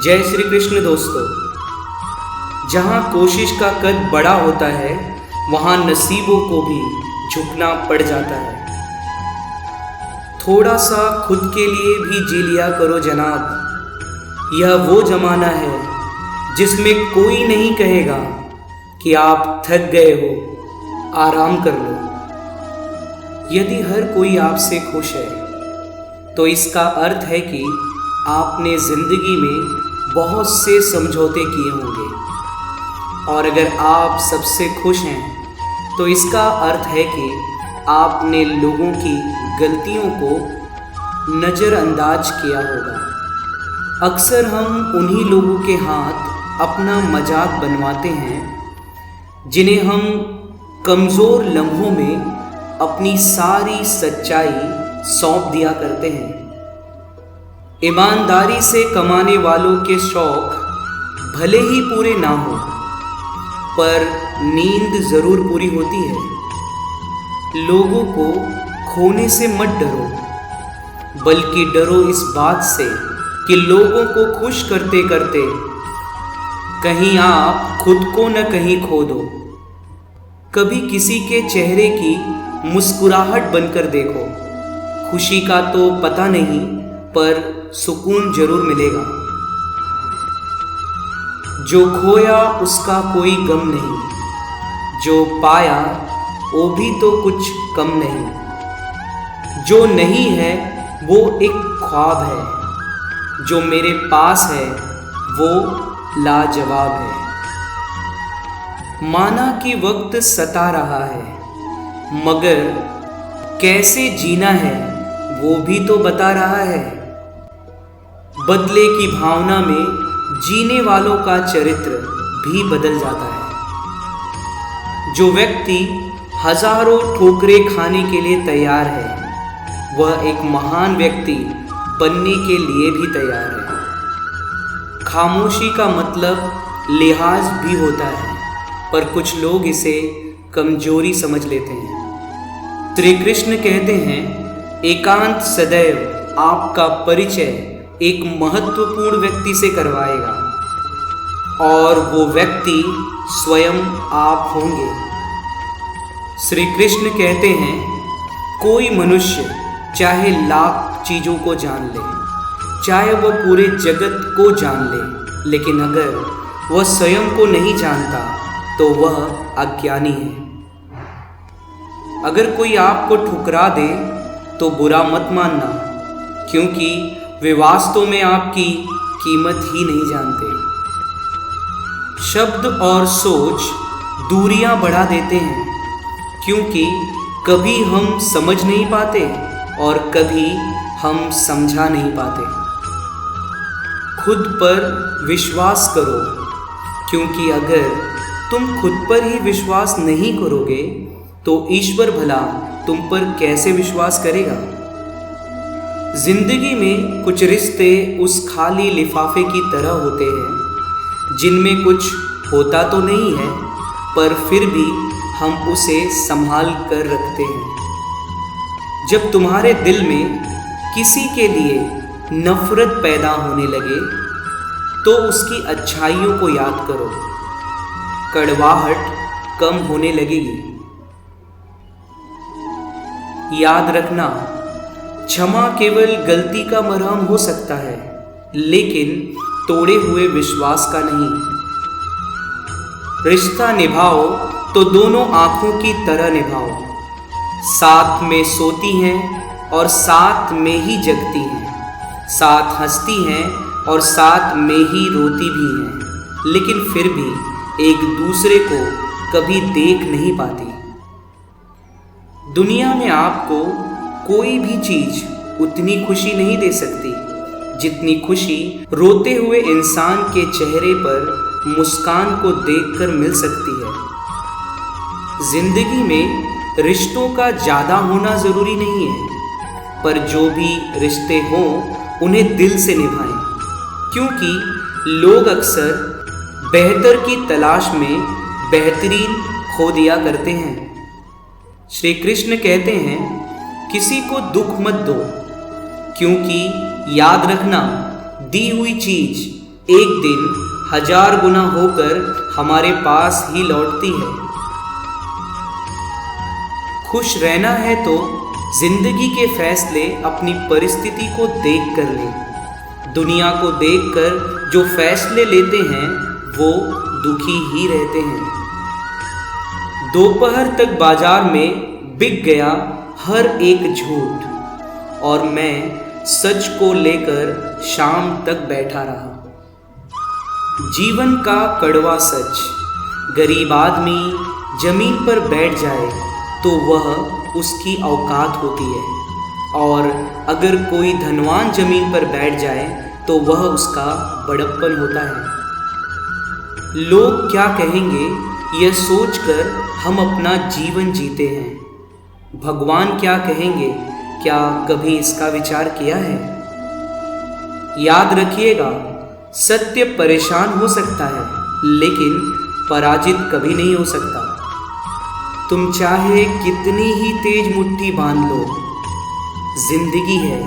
जय श्री कृष्ण दोस्तों। जहाँ कोशिश का कद बड़ा होता है वहाँ नसीबों को भी झुकना पड़ जाता है। थोड़ा सा खुद के लिए भी जी लिया करो जनाब। यह वो जमाना है जिसमें कोई नहीं कहेगा कि आप थक गए हो, आराम कर लो। यदि हर कोई आपसे खुश है तो इसका अर्थ है कि आपने जिंदगी में बहुत से समझौते किए होंगे, और अगर आप सबसे खुश हैं तो इसका अर्थ है कि आपने लोगों की गलतियों को नज़रअंदाज किया होगा। अक्सर हम उन्हीं लोगों के हाथ अपना मजाक बनवाते हैं जिन्हें हम कमज़ोर लम्हों में अपनी सारी सच्चाई सौंप दिया करते हैं। ईमानदारी से कमाने वालों के शौक भले ही पूरे ना हो, पर नींद ज़रूर पूरी होती है। लोगों को खोने से मत डरो, बल्कि डरो इस बात से कि लोगों को खुश करते करते कहीं आप खुद को न कहीं खो दो। कभी किसी के चेहरे की मुस्कुराहट बनकर देखो। खुशी का तो पता नहीं, पर सुकून जरूर मिलेगा। जो खोया उसका कोई गम नहीं, जो पाया वो भी तो कुछ कम नहीं। जो नहीं है वो एक ख्वाब है, जो मेरे पास है वो लाजवाब है। माना कि वक्त सता रहा है, मगर कैसे जीना है वो भी तो बता रहा है। बदले की भावना में जीने वालों का चरित्र भी बदल जाता है। जो व्यक्ति हजारों ठोकरें खाने के लिए तैयार है, वह एक महान व्यक्ति बनने के लिए भी तैयार है। खामोशी का मतलब लिहाज भी होता है, पर कुछ लोग इसे कमजोरी समझ लेते हैं। श्री कृष्ण कहते हैं, एकांत सदैव आपका परिचय एक महत्वपूर्ण व्यक्ति से करवाएगा, और वो व्यक्ति स्वयं आप होंगे। श्री कृष्ण कहते हैं, कोई मनुष्य चाहे लाख चीज़ों को जान ले, चाहे वह पूरे जगत को जान ले, लेकिन अगर वह स्वयं को नहीं जानता तो वह अज्ञानी है। अगर कोई आपको ठुकरा दे तो बुरा मत मानना, क्योंकि वे वास्तव में आपकी कीमत ही नहीं जानते। शब्द और सोच दूरियां बढ़ा देते हैं, क्योंकि कभी हम समझ नहीं पाते और कभी हम समझा नहीं पाते। खुद पर विश्वास करो, क्योंकि अगर तुम खुद पर ही विश्वास नहीं करोगे तो ईश्वर भला तुम पर कैसे विश्वास करेगा। जिंदगी में कुछ रिश्ते उस खाली लिफाफे की तरह होते हैं जिनमें कुछ होता तो नहीं है, पर फिर भी हम उसे संभाल कर रखते हैं। जब तुम्हारे दिल में किसी के लिए नफरत पैदा होने लगे तो उसकी अच्छाइयों को याद करो, कड़वाहट कम होने लगेगी। याद रखना, क्षमा केवल गलती का मरहम हो सकता है, लेकिन तोड़े हुए विश्वास का नहीं। रिश्ता निभाओ तो दोनों आंखों की तरह निभाओ, साथ में सोती हैं और साथ में ही जगती हैं, साथ हंसती हैं और साथ में ही रोती भी हैं, लेकिन फिर भी एक दूसरे को कभी देख नहीं पाती। दुनिया में आपको कोई भी चीज उतनी खुशी नहीं दे सकती जितनी खुशी रोते हुए इंसान के चेहरे पर मुस्कान को देखकर मिल सकती है। जिंदगी में रिश्तों का ज़्यादा होना ज़रूरी नहीं है, पर जो भी रिश्ते हों उन्हें दिल से निभाएं, क्योंकि लोग अक्सर बेहतर की तलाश में बेहतरीन खो दिया करते हैं। श्री कृष्ण कहते हैं, किसी को दुख मत दो, क्योंकि याद रखना दी हुई चीज एक दिन 1000 गुना होकर हमारे पास ही लौटती है। खुश रहना है तो जिंदगी के फैसले अपनी परिस्थिति को देख कर लें। दुनिया को देखकर जो फैसले लेते हैं वो दुखी ही रहते हैं। दोपहर तक बाजार में बिक गया हर एक झूठ, और मैं सच को लेकर शाम तक बैठा रहा। जीवन का कड़वा सच, गरीब आदमी जमीन पर बैठ जाए तो वह उसकी औकात होती है, और अगर कोई धनवान जमीन पर बैठ जाए तो वह उसका बड़प्पन होता है। लोग क्या कहेंगे यह सोचकर हम अपना जीवन जीते हैं। भगवान क्या कहेंगे, क्या कभी इसका विचार किया है? याद रखिएगा, सत्य परेशान हो सकता है लेकिन पराजित कभी नहीं हो सकता। तुम चाहे कितनी ही तेज मुट्ठी बांध लो, जिंदगी है,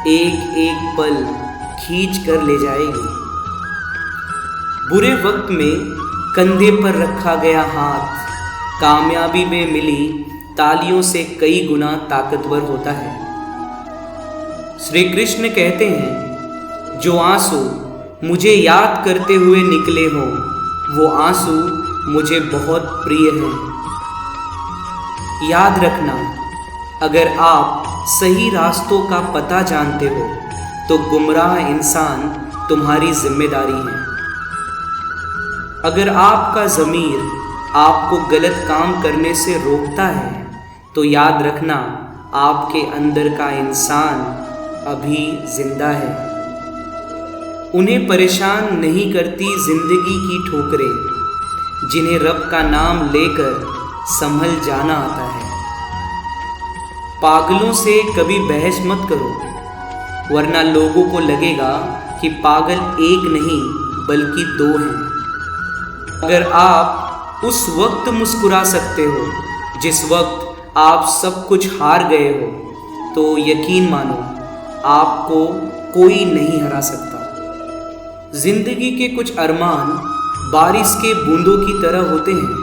एक एक पल खींच कर ले जाएगी। बुरे वक्त में कंधे पर रखा गया हाथ कामयाबी में मिली तालियों से कई गुना ताकतवर होता है। श्री कृष्ण कहते हैं, जो आंसू मुझे याद करते हुए निकले हो वो आंसू मुझे बहुत प्रिय हैं। याद रखना, अगर आप सही रास्तों का पता जानते हो तो गुमराह इंसान तुम्हारी जिम्मेदारी है। अगर आपका ज़मीर आपको गलत काम करने से रोकता है तो याद रखना, आपके अंदर का इंसान अभी जिंदा है। उन्हें परेशान नहीं करती जिंदगी की ठोकरें, जिन्हें रब का नाम लेकर संभल जाना आता है। पागलों से कभी बहस मत करो, वरना लोगों को लगेगा कि पागल एक नहीं बल्कि 2 हैं। अगर आप उस वक्त मुस्कुरा सकते हो जिस वक्त आप सब कुछ हार गए हो, तो यकीन मानो आपको कोई नहीं हरा सकता। जिंदगी के कुछ अरमान बारिश के बूंदों की तरह होते हैं,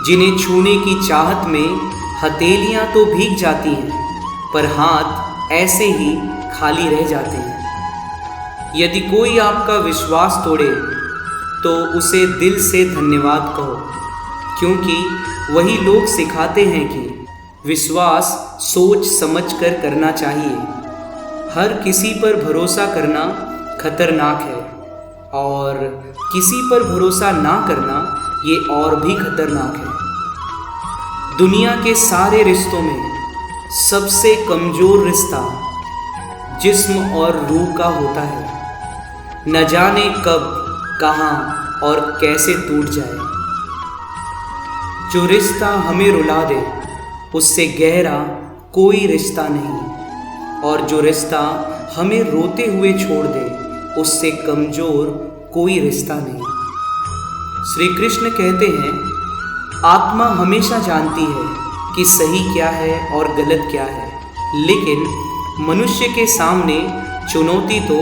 जिन्हें छूने की चाहत में हथेलियां तो भीग जाती हैं पर हाथ ऐसे ही खाली रह जाते हैं। यदि कोई आपका विश्वास तोड़े तो उसे दिल से धन्यवाद कहो, क्योंकि वही लोग सिखाते हैं कि विश्वास सोच समझ कर करना चाहिए। हर किसी पर भरोसा करना खतरनाक है, और किसी पर भरोसा ना करना ये और भी खतरनाक है। दुनिया के सारे रिश्तों में सबसे कमज़ोर रिश्ता जिस्म और रूह का होता है। न जाने कब, कहाँ और कैसे टूट जाए। जो रिश्ता हमें रुला दे उससे गहरा कोई रिश्ता नहीं, और जो रिश्ता हमें रोते हुए छोड़ दे उससे कमज़ोर कोई रिश्ता नहीं। श्री कृष्ण कहते हैं, आत्मा हमेशा जानती है कि सही क्या है और गलत क्या है, लेकिन मनुष्य के सामने चुनौती तो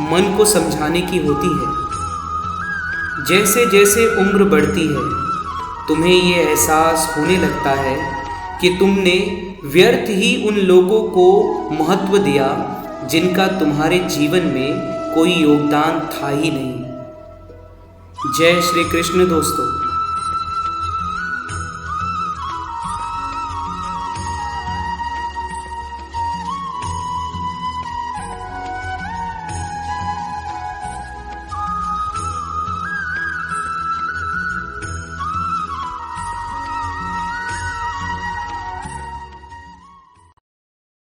मन को समझाने की होती है। जैसे जैसे उम्र बढ़ती है तुम्हें ये एहसास होने लगता है कि तुमने व्यर्थ ही उन लोगों को महत्व दिया जिनका तुम्हारे जीवन में कोई योगदान था ही नहीं। जय श्री कृष्ण दोस्तों।